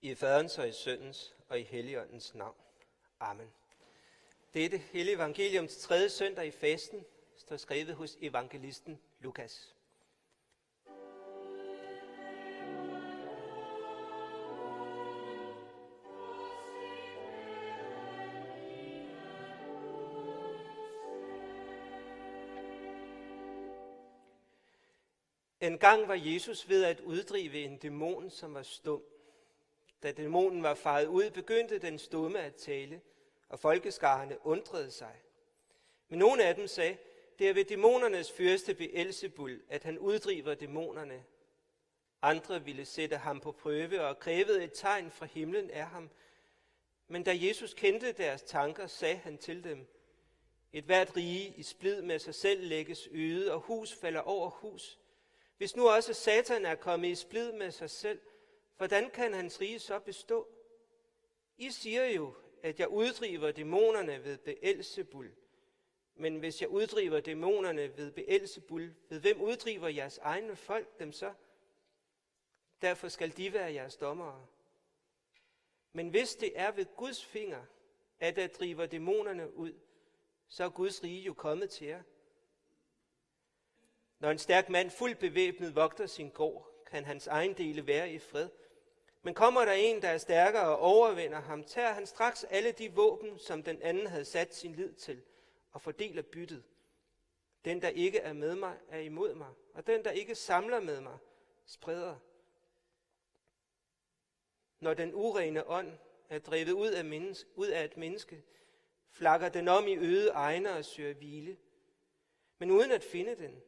I Faderens og i Søndens og i Helligåndens navn. Amen. Dette hellige evangelium til 3. søndag i fasten står skrevet hos evangelisten Lukas. En gang var Jesus ved at uddrive en dæmon, som var stum. Da dæmonen var faret ud, begyndte den stumme at tale, og folkeskarerne undrede sig. Men nogle af dem sagde, det er ved dæmonernes fyrste Beelzebul, at han uddriver dæmonerne. Andre ville sætte ham på prøve og krævede et tegn fra himlen af ham. Men da Jesus kendte deres tanker, sagde han til dem, et hvert rige i splid med sig selv lægges øde, og hus falder over hus. Hvis nu også Satan er kommet i splid med sig selv, hvordan kan hans rige så bestå? I siger jo, at jeg uddriver dæmonerne ved Beelzebul. Men hvis jeg uddriver dæmonerne ved Beelzebul, ved hvem uddriver jeres egne folk dem så? Derfor skal de være jeres dommere. Men hvis det er ved Guds finger, at jeg driver dæmonerne ud, så er Guds rige jo kommet til jer. Når en stærk mand fuldt bevæbnet vogter sin gård, kan hans ejendele være i fred. Men kommer der en, der er stærkere og overvinder ham, tager han straks alle de våben, som den anden havde sat sin lid til, og fordeler byttet. Den, der ikke er med mig, er imod mig, og den, der ikke samler med mig, spreder. Når den urene ånd er drevet ud af et menneske, flakker den om i øde egne og søger hvile. Men uden at finde den,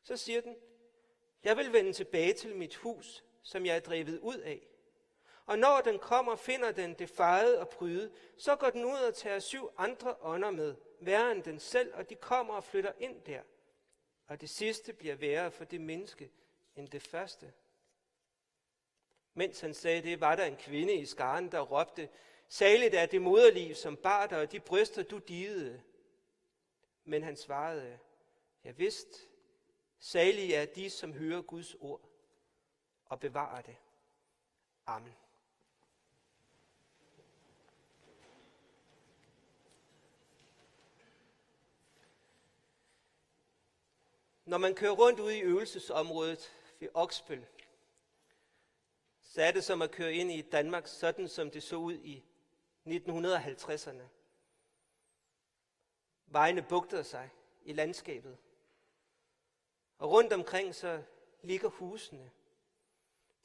så siger den, jeg vil vende tilbage til mit hus, som jeg er drevet ud af. Og når den kommer, finder den det fejede og pryde, så går den ud og tager 7 andre ånder med, værre end den selv, og de kommer og flytter ind der. Og det sidste bliver værre for det menneske end det første. Mens han sagde det, var der en kvinde i skaren, der råbte, saligt er det moderliv, som bar dig, og de bryster, du divede. Men han svarede, ja vist, salige er de, som hører Guds ord og bevarer det. Amen. Når man kører rundt ude i øvelsesområdet ved Oksbøl, så er det som at køre ind i Danmark, sådan som det så ud i 1950'erne. Vejene bugter sig i landskabet, og rundt omkring så ligger husene.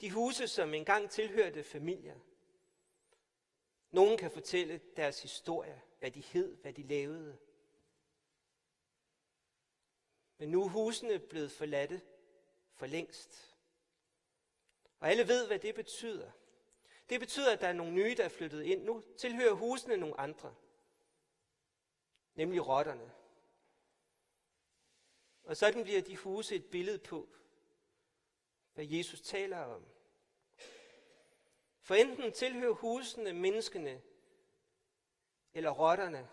De huse, som engang tilhørte familier. Nogen kan fortælle deres historie, hvad de hed, hvad de lavede. Men nu er husene blevet forladte for længst. Og alle ved, hvad det betyder. Det betyder, at der er nogle nye, der er flyttet ind. Nu tilhører husene nogle andre. Nemlig rotterne. Og sådan bliver de huse et billede på, hvad Jesus taler om. For enten tilhører husene menneskene, eller rotterne,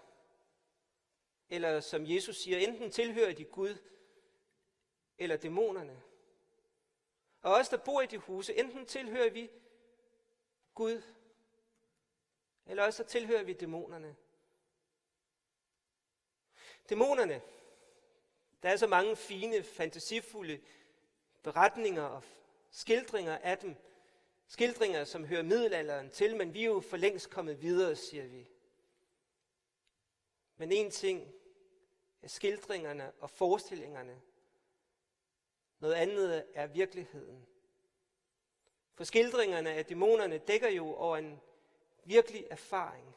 eller som Jesus siger, enten tilhører de Gud, eller dæmonerne. Og os, der bor i de huse, enten tilhører vi Gud, eller også så tilhører vi dæmonerne. Dæmonerne, der er så mange fine, fantasifulde beretninger og skildringer af dem. Skildringer, som hører middelalderen til, men vi er jo for længst kommet videre, siger vi. Men en ting er skildringerne og forestillingerne. Noget andet er virkeligheden. For skildringerne af dæmonerne dækker jo over en virkelig erfaring.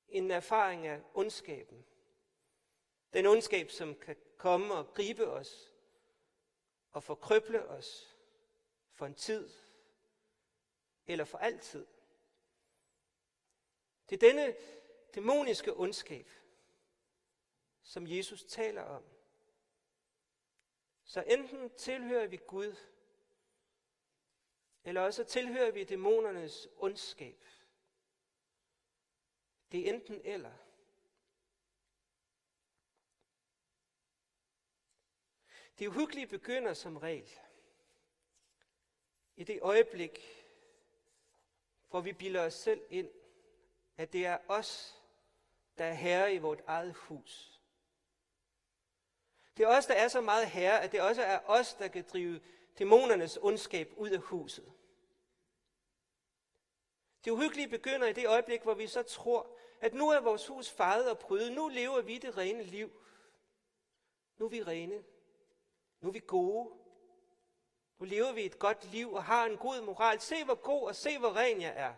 En erfaring af ondskaben. Den ondskab, som kan komme og gribe os og forkrøble os for en tid eller for altid. Det er denne dæmoniske ondskab, som Jesus taler om. Så enten tilhører vi Gud, eller også tilhører vi dæmonernes ondskab. Det er enten eller. Det uhyggelige begynder som regel i det øjeblik, hvor vi bilder os selv ind, at det er os, der er herre i vort eget hus. Det er os, der er så meget herre, at det også er os, der kan drive dæmonernes ondskab ud af huset. Det uhyggelige begynder i det øjeblik, hvor vi så tror, at nu er vores hus fejet og prydet. Nu lever vi det rene liv. Nu er vi rene. Nu er vi gode. Nu lever vi et godt liv og har en god moral. Se hvor god og se hvor ren jeg er.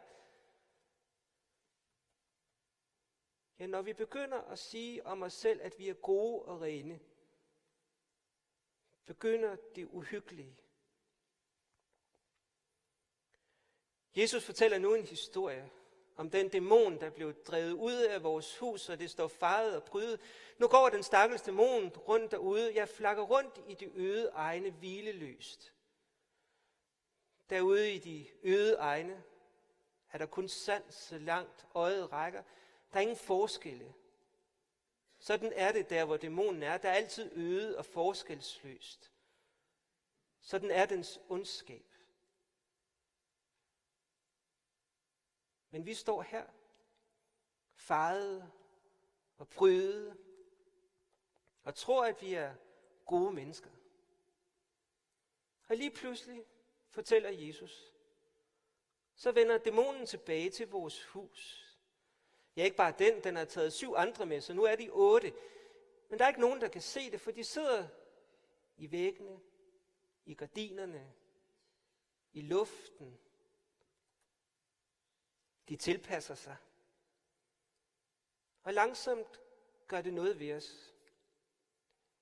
Ja, når vi begynder at sige om os selv, at vi er gode og rene, begynder det uhyggelige. Jesus fortæller nu en historie om den dæmon, der blev drevet ud af vores hus, og det står fejet og prydet. Nu går den stakkels dæmon rundt derude. Jeg flakker rundt i de øde egne hvileløst. Derude i de øde egne er der kun sand, så langt øjet rækker. Der er ingen forskelle. Sådan er det der, hvor dæmonen er. Der er altid øde og forskelsløst. Sådan er dens ondskab. Men vi står her, fejede og prydede, og tror, at vi er gode mennesker. Og lige pludselig, fortæller Jesus, så vender dæmonen tilbage til vores hus. Ja, ikke bare den har taget 7 andre med, så nu er de 8. Men der er ikke nogen, der kan se det, for de sidder i væggene, i gardinerne, i luften. De tilpasser sig. Og langsomt gør det noget ved os.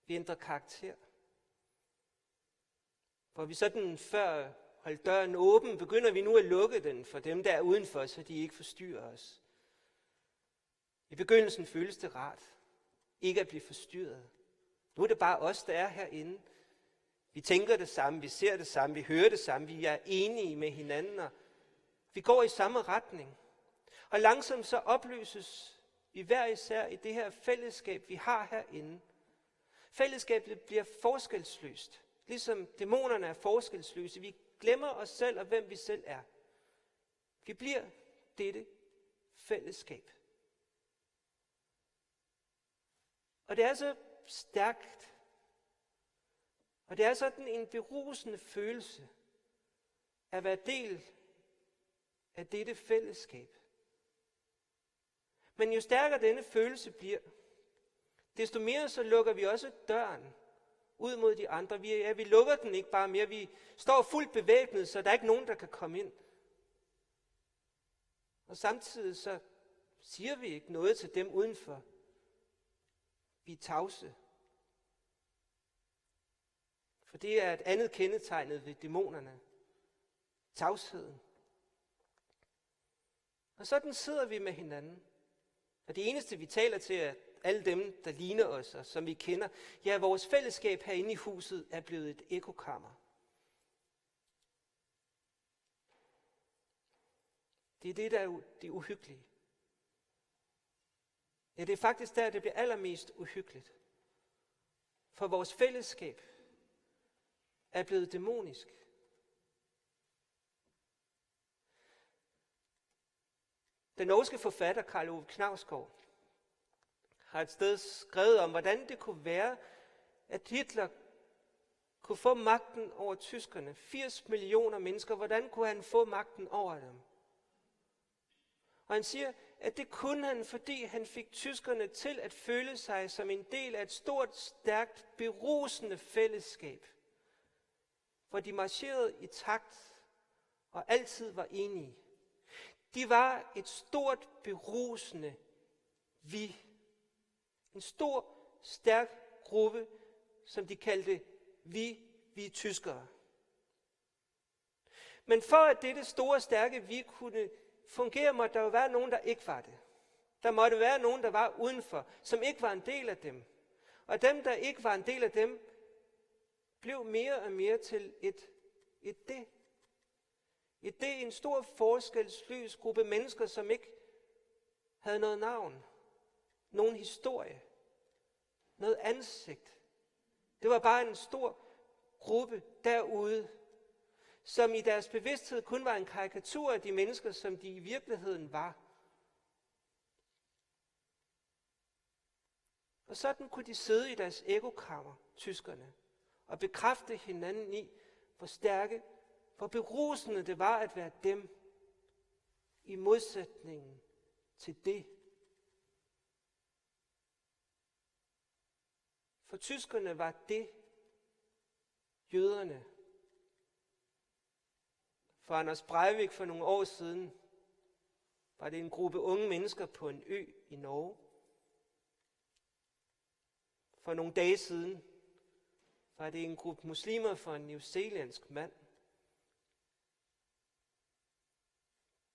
Vi ændrer karakter. For vi sådan før holdt døren åben, begynder vi nu at lukke den for dem, der er udenfor, så de ikke forstyrrer os. I begyndelsen føles det rart, ikke at blive forstyrret. Nu er det bare os, der er herinde. Vi tænker det samme, vi ser det samme, vi hører det samme, vi er enige med hinanden, og vi går i samme retning. Og langsomt så opløses vi hver især i det her fællesskab, vi har herinde. Fællesskabet bliver forskelsløst, ligesom dæmonerne er forskelsløse. Vi glemmer os selv og hvem vi selv er. Vi bliver dette fællesskab. Og det er så stærkt, og det er sådan en berusende følelse at være del af dette fællesskab. Men jo stærkere denne følelse bliver, desto mere så lukker vi også døren ud mod de andre. Vi lukker den ikke bare mere, vi står fuldt bevæbnet, så der er ikke nogen, der kan komme ind. Og samtidig så siger vi ikke noget til dem udenfor. Vi er tavse. For det er et andet kendetegnet ved dæmonerne. Tavsheden. Og sådan sidder vi med hinanden. Og det eneste, vi taler til, er alle dem, der ligner os, og som vi kender. Ja, vores fællesskab herinde i huset er blevet et ekokammer. Det er det, der er det uhyggelige. Ja, det er faktisk der, det bliver allermest uhyggeligt. For vores fællesskab er blevet dæmonisk. Den norske forfatter Karl Ove Knausgård har et sted skrevet om, hvordan det kunne være, at Hitler kunne få magten over tyskerne. 80 millioner mennesker, hvordan kunne han få magten over dem? Og han siger, at det kunne han, fordi han fik tyskerne til at føle sig som en del af et stort, stærkt, berusende fællesskab, hvor de marcherede i takt og altid var enige. De var et stort, berusende vi. En stor, stærk gruppe, som de kaldte vi er tyskere. Men for at dette store, stærke vi kunne fungere, måtte der jo være nogen, der ikke var det. Der måtte være nogen, der var udenfor, som ikke var en del af dem. Og dem, der ikke var en del af dem, blev mere og mere til et det. En stor forskelsløs gruppe mennesker, som ikke havde noget navn, nogen historie, noget ansigt. Det var bare en stor gruppe derude, som i deres bevidsthed kun var en karikatur af de mennesker, som de i virkeligheden var. Og sådan kunne de sidde i deres ekokammer, tyskerne, og bekræfte hinanden i, hvor stærke, hvor berusende det var at være dem, i modsætningen til det. For tyskerne var det jøderne. For Anders Breivik for nogle år siden var det en gruppe unge mennesker på en ø i Norge. For nogle dage siden var det en gruppe muslimer for en newzealandsk mand.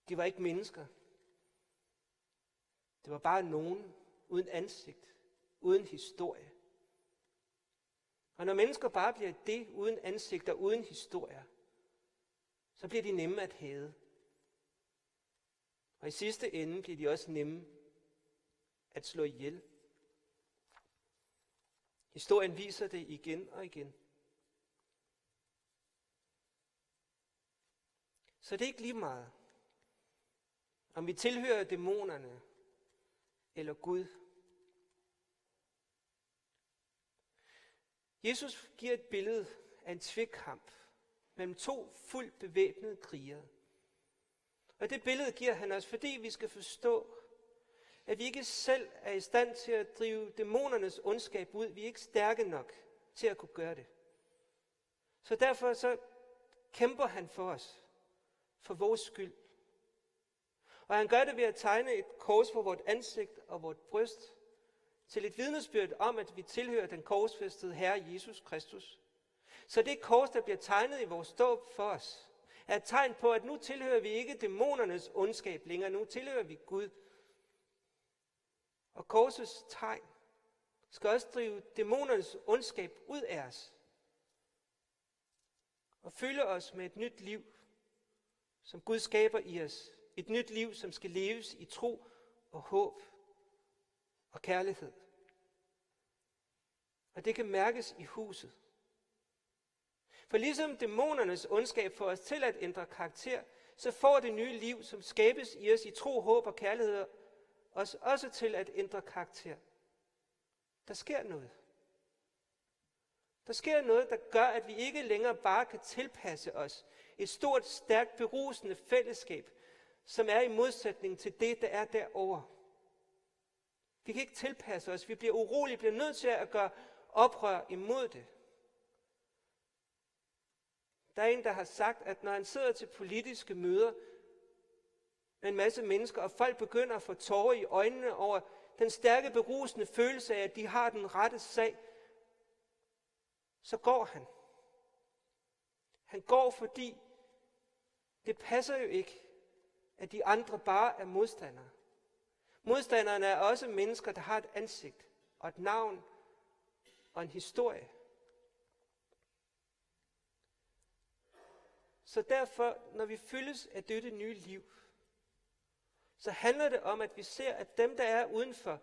De var ikke mennesker. Det var bare nogen uden ansigt, uden historie. Og når mennesker bare bliver det uden ansigt og uden historie, så bliver de nemme at hade. Og i sidste ende bliver de også nemme at slå ihjel. Historien viser det igen og igen. Så det er ikke lige meget, om vi tilhører dæmonerne eller Gud. Jesus giver et billede af en tvekamp mellem to fuldt bevæbnede krigere. Og det billede giver han os, fordi vi skal forstå, at vi ikke selv er i stand til at drive dæmonernes ondskab ud. Vi er ikke stærke nok til at kunne gøre det. Så derfor så kæmper han for os, for vores skyld. Og han gør det ved at tegne et kors på vort ansigt og vort bryst, til et vidnesbyrd om, at vi tilhører den korsfæstede Herre Jesus Kristus. Så det kors, der bliver tegnet i vores dåb for os, er et tegn på, at nu tilhører vi ikke dæmonernes ondskab længere, nu tilhører vi Gud. Og korsets tegn skal også drive dæmonernes ondskab ud af os og fylde os med et nyt liv, som Gud skaber i os. Et nyt liv, som skal leves i tro og håb og kærlighed. Og det kan mærkes i huset. For ligesom dæmonernes ondskab får os til at ændre karakter, så får det nye liv, som skabes i os i tro, håb og kærlighed, os også til at ændre karakter. Der sker noget. Der sker noget, der gør, at vi ikke længere bare kan tilpasse os et stort, stærkt, berusende fællesskab, som er i modsætning til det, der er derovre. Vi kan ikke tilpasse os. Vi bliver urolige, bliver nødt til at gøre oprør imod det. Der er en, der har sagt, at når han sidder til politiske møder med en masse mennesker, og folk begynder at få tårer i øjnene over den stærke, berusende følelse af, at de har den rette sag, så går han. Han går, fordi det passer jo ikke, at de andre bare er modstandere. Modstanderne er også mennesker, der har et ansigt og et navn og en historie. Så derfor, når vi fyldes af dette nye liv, så handler det om, at vi ser, at dem, der er udenfor,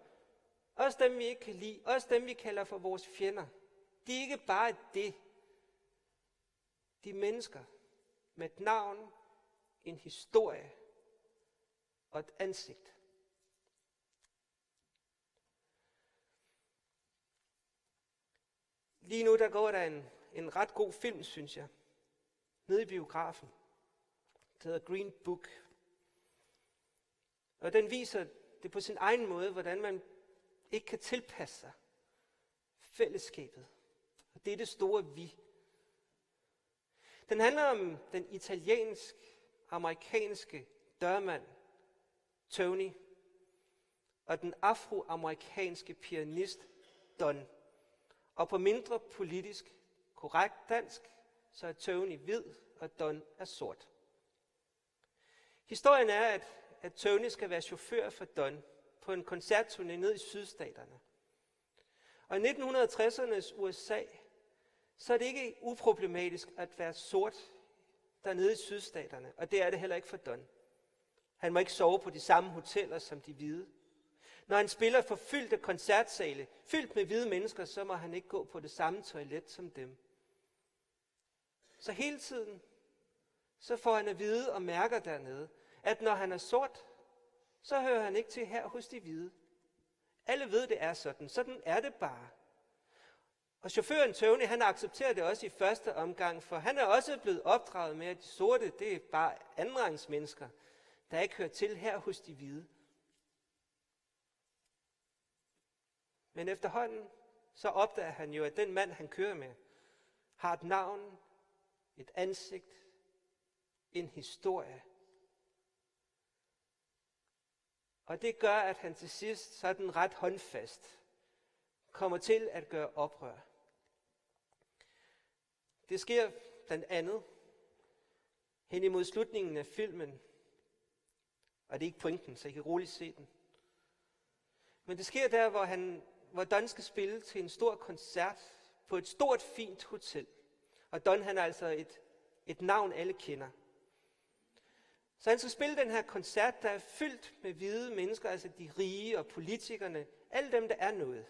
også dem, vi ikke kan lide, også dem, vi kalder for vores fjender, de er ikke bare det. De er mennesker med et navn, en historie og et ansigt. Lige nu der går der en ret god film, synes jeg, nede i biografen. Det hedder Green Book. Og den viser det på sin egen måde, hvordan man ikke kan tilpasse sig fællesskabet. Og det er det store vi. Den handler om den italiensk-amerikanske dørmand Tony og den afroamerikanske pianist Don. Og på mindre politisk korrekt dansk, så er Tony hvid, og Don er sort. Historien er, at Tony skal være chauffør for Don på en koncertturné ned i sydstaterne. Og i 1960'ernes USA, så er det ikke uproblematisk at være sort dernede i sydstaterne, og det er det heller ikke for Don. Han må ikke sove på de samme hoteller som de hvide. Når han spiller for fyldte koncertsale, fyldt med hvide mennesker, så må han ikke gå på det samme toilet som dem. Så hele tiden så får han at vide og mærker dernede, at når han er sort, så hører han ikke til her hos de hvide. Alle ved, det er sådan. Sådan er det bare. Og chaufføren Tony, han accepterer det også i første omgang, for han er også blevet opdraget med, at de sorte, det er bare andenrangsmennesker, der ikke hører til her hos de hvide. Men efterhånden, så opdager han jo, at den mand, han kører med, har et navn, et ansigt, en historie. Og det gør, at han til sidst, sådan ret håndfast, kommer til at gøre oprør. Det sker blandt andet hen imod slutningen af filmen, og det er ikke pointen, så I kan roligt se den. Men det sker der, hvor Don skal spille til en stor koncert på et stort, fint hotel. Og Don, han er altså et navn, alle kender. Så han skal spille den her koncert, der er fyldt med hvide mennesker, altså de rige og politikerne, alle dem, der er noget.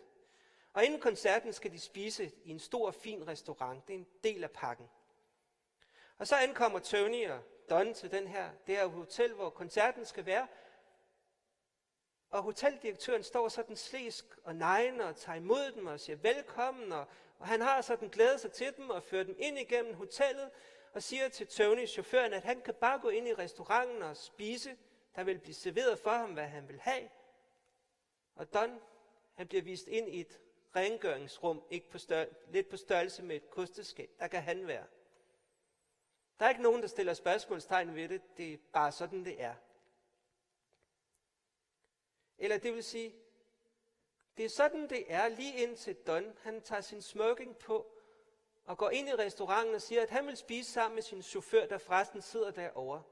Og inden koncerten skal de spise i en stor, fin restaurant. Det er en del af pakken. Og så ankommer Tony og Don til det her hotel, hvor koncerten skal være. Og hoteldirektøren står sådan slæsk og nejende og tager imod dem og siger velkommen. Og han har sådan glædet sig til dem og fører dem ind igennem hotellet og siger til Tony, chaufføren, at han kan bare gå ind i restauranten og spise. Der vil blive serveret for ham, hvad han vil have. Og Don, han bliver vist ind i et rengøringsrum, lidt på størrelse med et kosteskab. Der kan han være. Der er ikke nogen, der stiller spørgsmålstegn ved det. Det er bare sådan, det er. Eller det vil sige, det er sådan, det er lige indtil Don, han tager sin smoking på og går ind i restauranten og siger, at han vil spise sammen med sin chauffør, der forresten sidder derovre.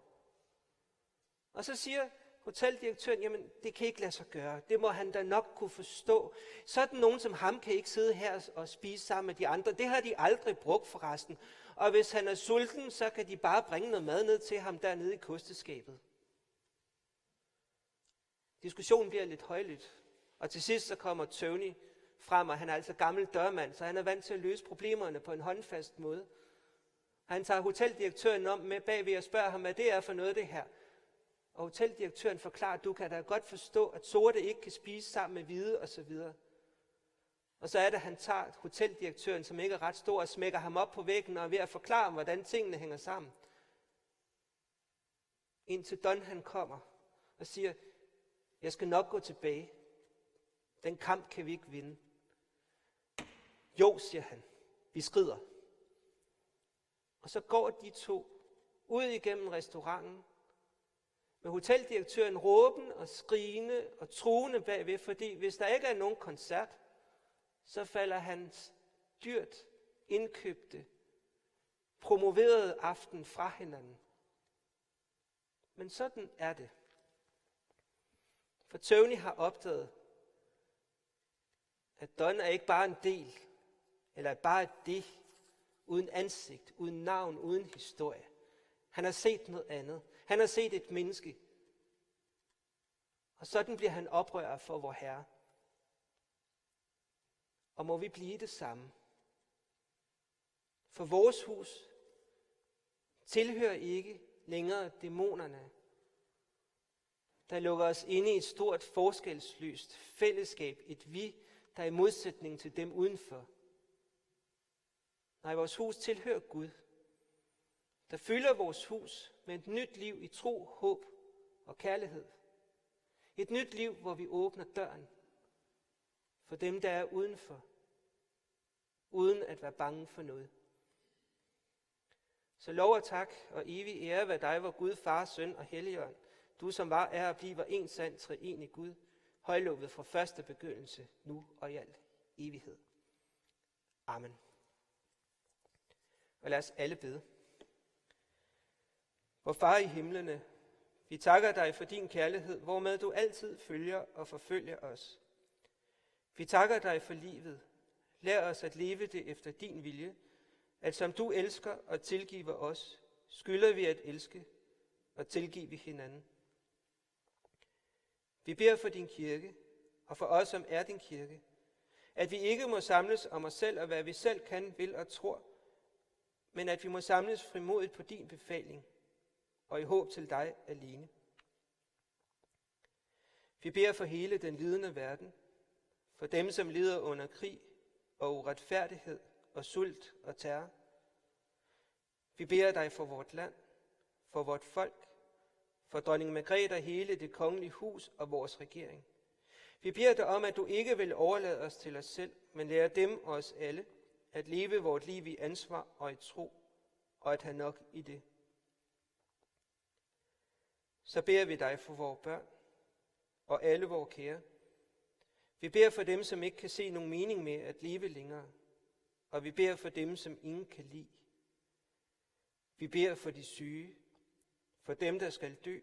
Og så siger hoteldirektøren, jamen det kan ikke lade sig gøre. Det må han da nok kunne forstå. Sådan nogen som ham kan ikke sidde her og spise sammen med de andre. Det har de aldrig brugt forresten. Og hvis han er sulten, så kan de bare bringe noget mad ned til ham dernede i kosteskabet. Diskussionen bliver lidt højlydt. Og til sidst så kommer Tony frem, og han er altså gammel dørmand, så han er vant til at løse problemerne på en håndfast måde. Han tager hoteldirektøren om med bagved og spørger ham, hvad det er for noget det her. Og hoteldirektøren forklarer, at du kan da godt forstå, at sorte ikke kan spise sammen med hvide osv. Og så er det, at han tager hoteldirektøren, som ikke er ret stor, og smækker ham op på væggen og er ved at forklare ham, hvordan tingene hænger sammen. Indtil Don han kommer og siger, jeg skal nok gå tilbage. Den kamp kan vi ikke vinde. Jo, siger han. Vi skrider. Og så går de to ud igennem restauranten, med hoteldirektøren råben og skrigende og truende bagved, fordi hvis der ikke er nogen koncert, så falder hans dyrt indkøbte, promoverede aften fra hinanden. Men sådan er det. For Tony har opdaget, at Don er ikke bare en del, eller bare et det, uden ansigt, uden navn, uden historie. Han har set noget andet. Han har set et menneske. Og sådan bliver han oprører for vor Herre. Og må vi blive det samme. For vores hus tilhører ikke længere dæmonerne, der lukker os inde i et stort forskelsløst fællesskab, et vi, der er i modsætning til dem udenfor. Nej, vores hus tilhører Gud, der fylder vores hus med et nyt liv i tro, håb og kærlighed. Et nyt liv, hvor vi åbner døren for dem, der er udenfor, uden at være bange for noget. Så lov og tak og evig ære være dig, vor Gud, Far, Søn og Helligånd, du som var, er og bliver en sand treenig Gud, højlovet fra første begyndelse, nu og i al evighed. Amen. Og lad os alle bede. Vor Far i himlene, vi takker dig for din kærlighed, hvormed du altid følger og forfølger os. Vi takker dig for livet. Lær os at leve det efter din vilje, at som du elsker og tilgiver os, skylder vi at elske og tilgive hinanden. Vi beder for din kirke, og for os, som er din kirke, at vi ikke må samles om os selv og hvad vi selv kan, vil og tror, men at vi må samles frimodigt på din befaling, og i håb til dig alene. Vi beder for hele den lidende verden, for dem, som lider under krig og uretfærdighed og sult og terror. Vi beder dig for vort land, for vort folk, for dronning Margrethe og hele det kongelige hus og vores regering. Vi beder dig om, at du ikke vil overlade os til os selv, men lære dem og os alle at leve vort liv i ansvar og i tro, og at have nok i det. Så beder vi dig for vores børn og alle vores kære. Vi beder for dem, som ikke kan se nogen mening med at leve længere, og vi beder for dem, som ingen kan lide. Vi beder for de syge, for dem, der skal dø,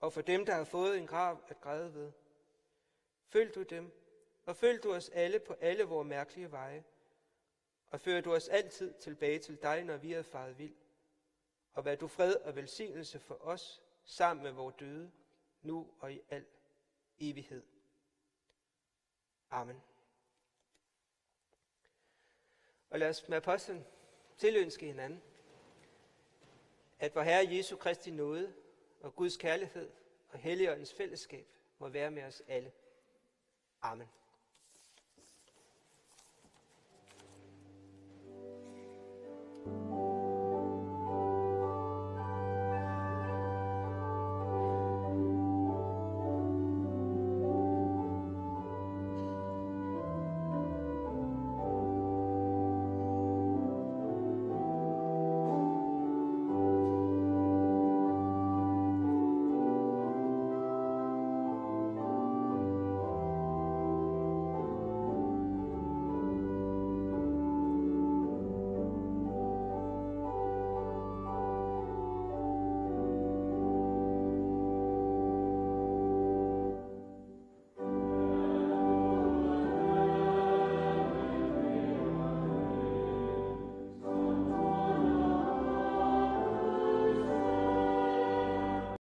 og for dem, der har fået en grav at græde ved. Følg du dem, og følg du os alle på alle vores mærkelige veje, og før du os altid tilbage til dig, når vi er faret vild. Og vær du fred og velsignelse for os, sammen med vores døde, nu og i al evighed. Amen. Og lad os med apostlen tilønske hinanden, at vor Herre Jesu Kristi nåde og Guds kærlighed og Helligåndens fællesskab må være med os alle. Amen.